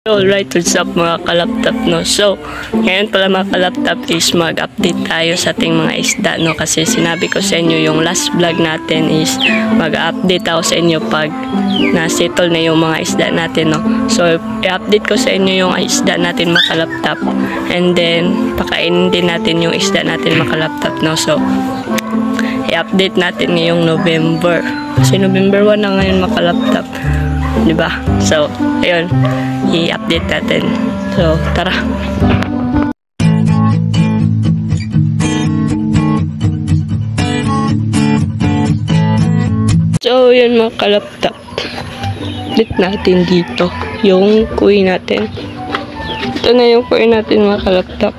Alright, what's up mga kalaptop, no? So, ngayon pala mga kalaptop is mag-update tayo sa ating mga isda, no? Kasi sinabi ko sa inyo yung last vlog natin is mag-update ako sa inyo pag na-settle na yung mga isda natin, no? So, i-update ko sa inyo yung isda natin mga kalaptop. And then, pakainin din natin yung isda natin mga kalaptop, no? So, i-update natin ngayong November. Kasi November 1 na ngayon mga kalaptop. Diba? So, ayun. I-update natin. So, tara. So, yun mga kalaptop. Update natin dito. Yung kuy natin. Ito na yung kuy natin mga kalaptop.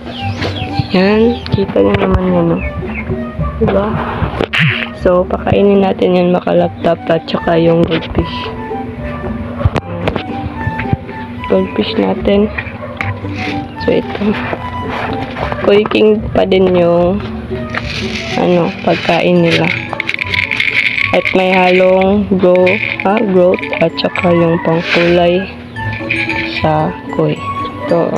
Yan. Kita nyo naman yan, no? Diba? So, pakainin natin yan mga kalaptop at saka yung goldfish. Goldfish natin. So, ito. Koi king pa din yung pagkain nila. At may halong growth at saka yung pangkulay sa koi. Ito.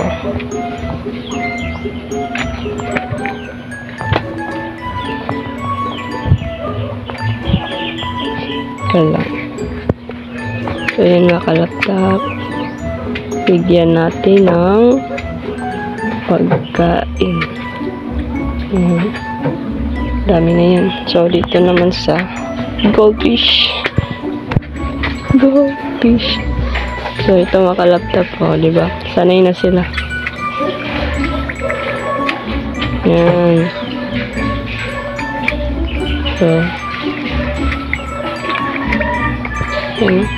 Ito lang. So, yun mga kalaptop. Bigyan natin ng pagkain. Dami na yan. So, dito naman sa goldfish. Goldfish. So, ito mga kalaptop ko, diba? Sanay na sila. Yan. So, yan.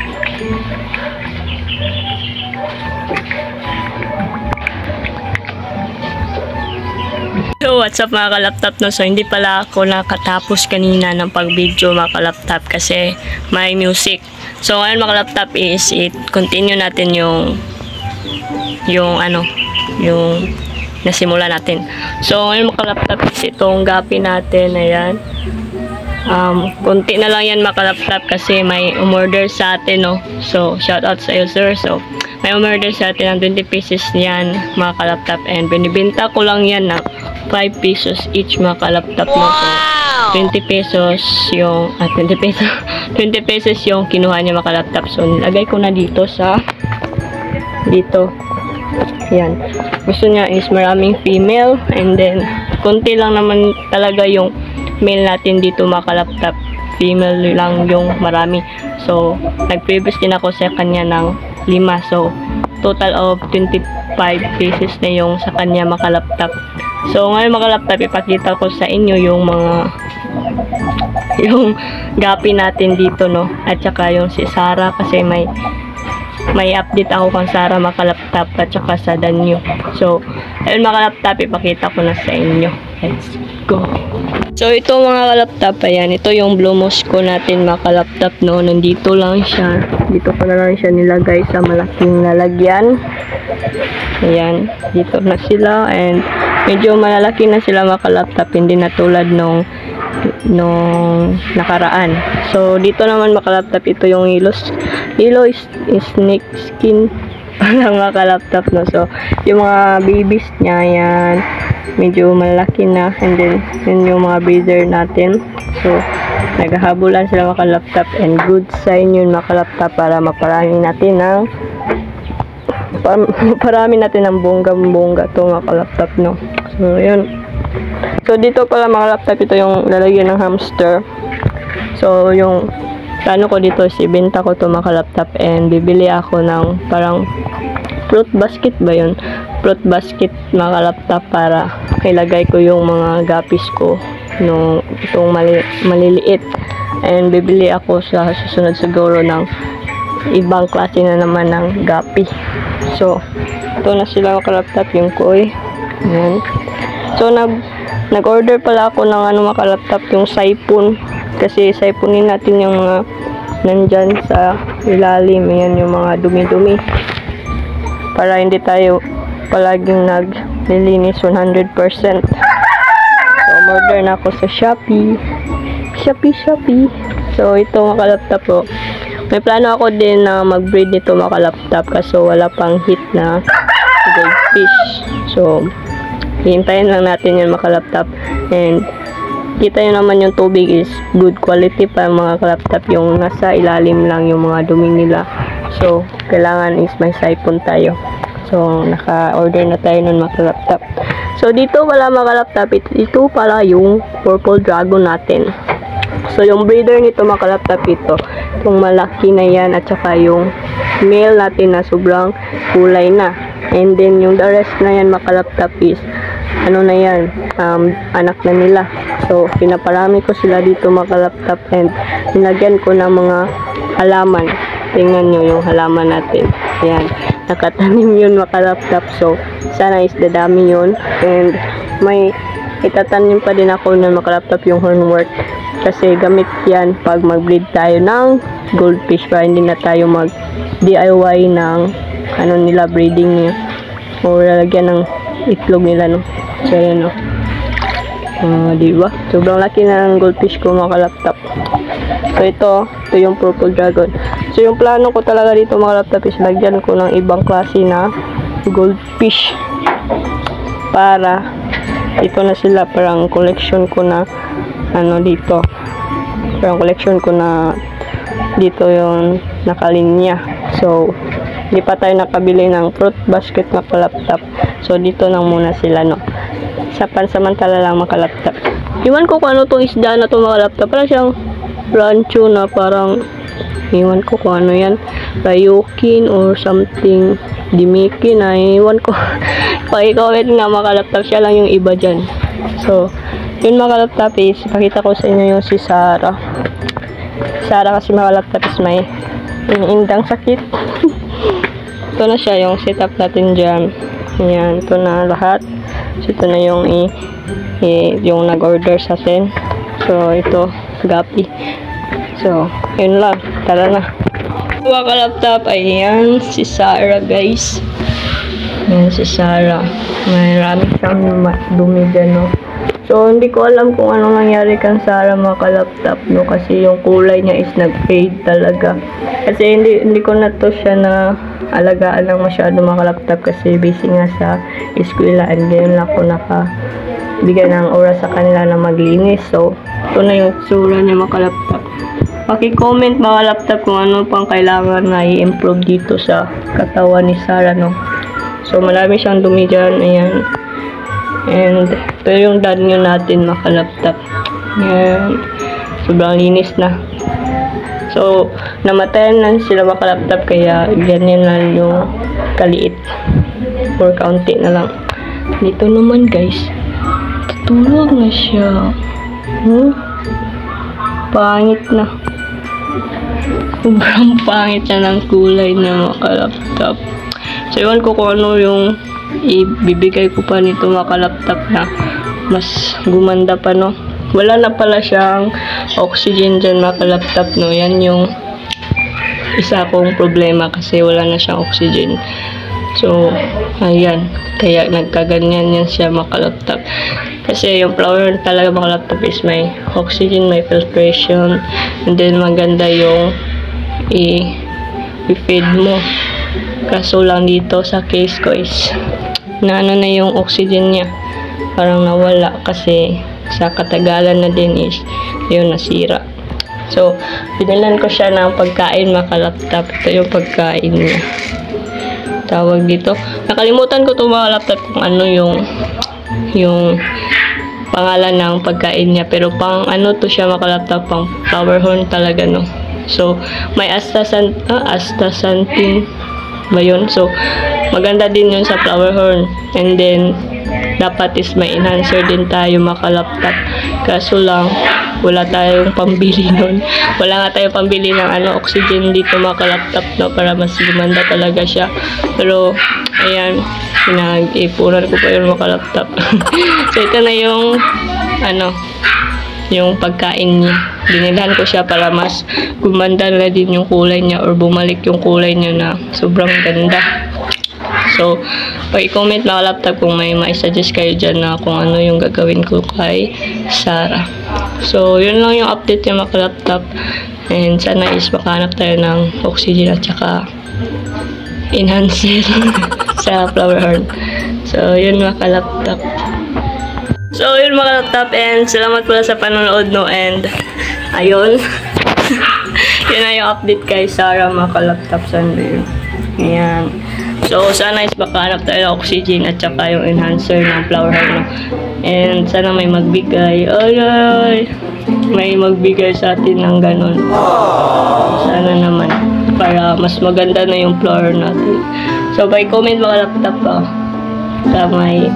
So, what's up mga kalaptop, no? So, hindi pala ako nakatapos kanina ng pag-video mga kalaptop kasi may music. So, ngayon mga kalaptop is continue natin yung nasimula natin. So, ngayon mga kalaptop is itong gapi natin. Ayan. Kunti na lang yan mga kalaptop kasi may umorder sa atin, no? So, shout out sa iyo, sir. So, may umorder sa atin ng 20 pieces niyan mga kalaptop and binibenta ko lang yan na 5 pesos each mga kalaptop mo. So, 20 pesos yung 20 pesos yung kinuha niya mga kalaptop. So, nilagay ko na dito sa dito. Yan. Gusto niya is maraming female and then konti lang naman talaga yung male natin dito mga kalaptop. Female lang yung marami. So, nag-previous din ako sa kanya ng 5. So, total of 25 pieces na yung sa kanya mga kalaptop. So, ngayon mga kalaptop, ipakita ko sa inyo yung gapi natin dito, no? At saka yung si Sarah kasi may update ako kang Sarah mga kalaptop at saka sa Danyo. So, ayun mga kalaptop, ipakita ko na sa inyo. Let's go! So, ito mga kalaptop, ayan, ito yung blue mosco natin mga kalaptop, no? Nandito lang siya. Dito ko na lang siya nilagay sa malaking lalagyan. Ayan, dito na sila and medyo malalaki na sila mga kalaptop, hindi na tulad nung nakaraan. So, dito naman mga kalaptop, ito yung hilo is snake skin parang mga kalaptop, no? So, yung mga babies niya, yan, medyo malaki na and then, yun yung mga breeder natin. So, naghahabulan sila mga kalaptop and good sign yun mga kalaptop para maparami natin ng bongga to mga kalaptop, no? So, yun. So, dito pala mga kalaptop, ito yung lalagyan ng hamster. So, yung plano ko dito is ibenta ko to mga kalaptop and bibili ako ng parang fruit basket ba yun? Fruit basket mga kalaptop para ilagay ko yung mga gapis ko itong maliliit. And bibili ako sa susunod siguro ng ibang klase na naman ng gapi. So, ito na sila mga kalaptop, yung koi. Ayan. So, nag-order pala ako ng mga kalaptop, yung saipon. Kasi saiponin natin yung mga nandyan sa ilalim. Ayan, yung mga dumi-dumi. Para hindi tayo palaging naglilinis 100%. So, order na ako sa Shopee. So, ito mga kalaptop po. May plano ako din na mag-breed nito mga laptop kaso wala pang hit na goldfish. So, hintayin lang natin yan mga laptop. And, kita nyo naman yung tubig is good quality pa mga laptop. Yung nasa ilalim lang yung mga dumi nila. So, kailangan is may siphon tayo. So, naka-order na tayo nun mga laptop. So, dito wala mga laptop. Ito pala yung purple dragon natin. So, yung breeder nito mga laptop ito. Itong malaki na yan at saka yung male natin na sobrang kulay na. And then, yung the rest na yan mga laptop is ano na yan, anak na nila. So, pinaparami ko sila dito mga laptop and nilagyan ko ng mga halaman. Tingnan nyo yung halaman natin. Ayan. Nakatanim yun mga laptop. So, sana is dadami yun. And may itatanim pa din ako ng mga laptop yung hornwort. Kasi gamit yan pag mag-breed tayo ng goldfish para hindi na tayo mag-DIY ng ano nila, breeding niya. O lalagyan ng itlog nila, no. So, ayan, no. Diba? Sobrang laki na ng goldfish ko mga laptop. So, ito yung purple dragon. So, yung plano ko talaga dito mga laptop is lagyan ko ng ibang klase na goldfish. Para, ito na sila. Parang collection ko na, ano dito. Parang collection ko na, dito yung nakalinya. So, hindi pa tayo nakabili ng fruit basket mga laptop. So, dito lang muna sila, no. Sa pansamantala lang mga laptop. Iwan ko kung ano tong isda na to mga laptop. Parang siyang rancho na parang iwan ko kung ano yan, Ryukin or something, Dimikin, iwan ko. Paki-comment nga mga laptop, siya lang yung iba dyan. So, yun mga laptop is, pakita ko sa inyo yung si Sarah. Sarah kasi mga laptop is may indang sakit. Ito na siya yung setup natin dyan. Ayan, ito na lahat. So, ito na yung yung nag-order sa atin. So, ito, Gapi. So, yun lang. Tara na. Mga laptop, ayan, si Sarah, guys. Ayan, si Sarah. Marami siyang dumi dyan, no. So, hindi ko alam kung anong nangyari kan Sarah, mga laptop, no. Kasi yung kulay niya is nag-fade talaga. Kasi hindi ko na to siya na alagaan lang masyado mga laptop kasi busy nga sa eskwela and ngayon lang ako nakabigay ng oras sa kanila na maglinis. So, ito na yung tsura niya mga laptop. Paki-comment mga laptop kung ano pang kailangan na i-improve dito sa katawan ni Sarah, no. So, marami siyang dumi dyan. Ayan. And, ito yung danyo natin mga laptop. Ayan. Sobrang linis na. So, namatayan lang sila mga laptop kaya ganyan lang yung kaliit. Or kaunti na lang. Dito naman guys, tutulog na siya. Pangit na. Sobrang pangit na ng kulay na mga laptop. So, iwan ko kung ano yung ibibigay ko pa nito mga laptop na mas gumanda pa, no. Wala na pala siyang oxygen dyan mga laptop, no. Yan yung isa kong problema kasi wala na siyang oxygen. So, ayan. Kaya nagkaganyan yan siya mga laptop. Kasi yung flower talaga mga laptop is may oxygen, may filtration, and then maganda yung i-feed mo. Kaso lang dito sa case ko is na ano na yung oxygen niya. Parang nawala kasi sa katagalan na din is yun nasira. So, pinalan ko siya ng pagkain mga laptop. Ito yung pagkain niya. Tawag dito. Nakalimutan ko ito mga laptop kung ano yung pangalan ng pagkain niya. Pero pang ano to siya mga laptop, pang flower horn talaga, no. So, may astaxanthin ba yun? So, maganda din yun sa flower horn. And then, dapat is may enhancer din tayo mga laptop. Kaso lang, wala tayong pambili nun. Wala nga tayong pambili ng oxygen dito mga laptop, no, para mas gumanda talaga siya. Pero, ayan, pinag-ipunan ko pa yun mga laptop. So, ito na yung, yung pagkain niya. Binilan ko siya para mas gumanda na din yung kulay niya or bumalik yung kulay niya na sobrang ganda. So, pag-comment mga laptop kung may ma-suggest kayo dyan na kung ano yung gagawin ko kay Sarah. So, yun lang yung update niya mga laptop. And sana is makahanap tayo ng oxygen at saka enhancer sa flower horn. So, yun mga ka-laptop. So, yun mga ka-laptop, and salamat pala sa panonood, no, and ayun. Yun na yung update kay Sarah mga ka-laptop Sunday. Ayan. So, sana is makahanap tayo ng oxygen at saka yung enhancer ng flower horn, no? And sana may magbigay. Ay, may magbigay sa atin ng ganun. Sana naman. Para mas maganda na yung flower natin. So, by comment mga laptop sa may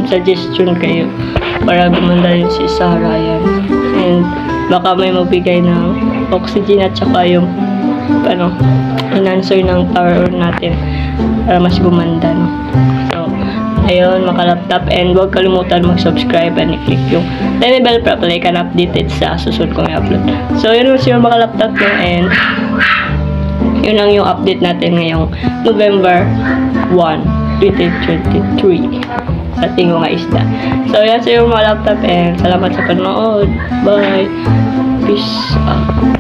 suggestion kayo para gumanda yun si Sarah yan. And baka may magbigay ng oxygen at saka yung enhancer ng flower natin para mas gumanda, no? So, ayun mga laptop, and huwag kalimutan mag-subscribe and i-click yung tiny bell para palagi ka na updated sa susunod kong i-upload. So, yun yung mga laptop, no? And yun lang yung update natin ngayong November 1, 2023 sa ating mga isda. So, yan sa yung mga laptop, and salamat sa panonood. Bye! Peace out!